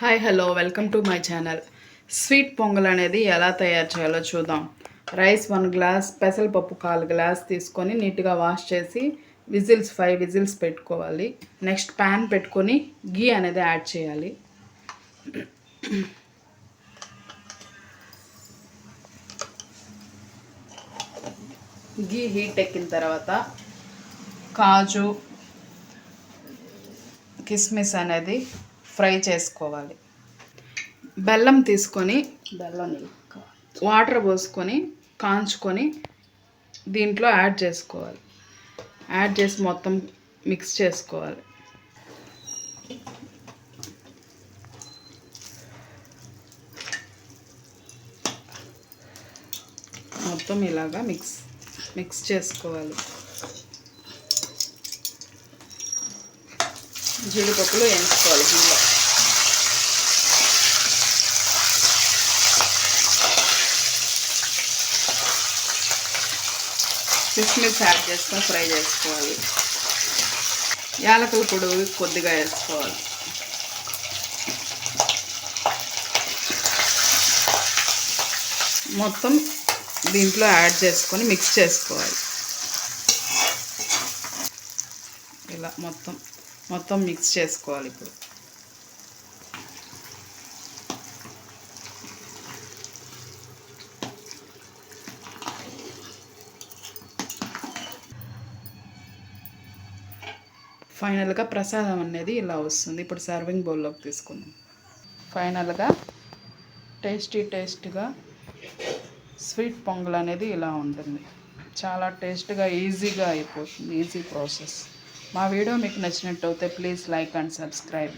Hi hello welcome to my channel. Sweet pongal అనేది ఎలా తయారు చేయాలో చూద్దాం. రైస్ 1 గ్లాస్, పెసరపప్పు 1/4 గ్లాస్ తీసుకొని నీట్గా వాష్ చేసి 5 విజిల్స్ పెట్టుకోవాలి. నెక్స్ట్ ప్యాన్ పెట్టుకొని గీ అనేది యాడ్ చేయాలి. గీ హీట్ ఎక్కిన తర్వాత కాజు కిస్మిస్ అనేది ఫ్రై చేసుకోవాలి. బెల్లం తీసుకొని వాటర్ పోసుకొని కాంచుకొని దీంట్లో యాడ్ చేసుకోవాలి. యాడ్ చేసి మొత్తం మిక్స్ చేసుకోవాలి. మొత్తం ఇలాగా మిక్స్ చేసుకోవాలి. జీడిపప్పులు వేయించుకోవాలి. దీనిలో కిస్మిస్ యాడ్ చేసుకొని ఫ్రై చేసుకోవాలి. యాలకుల పొడి కొద్దిగా వేసుకోవాలి. మొత్తం దీంట్లో యాడ్ చేసుకొని మిక్స్ చేసుకోవాలి. ఇలా మొత్తం మిక్స్ చేసుకోవాలి. ఇప్పుడు ఫైనల్గా ప్రసాదం అనేది ఇలా వస్తుంది. ఇప్పుడు సర్వింగ్ బౌల్లోకి తీసుకుందాం. ఫైనల్గా టేస్టీగా స్వీట్ పొంగల్ అనేది ఇలా ఉంటుంది. చాలా టేస్ట్గా ఈజీగా అయిపోతుంది. Easy process. మా వీడియో మీకు నచ్చినట్టయితే ప్లీజ్ లైక్ అండ్ సబ్స్క్రైబ్.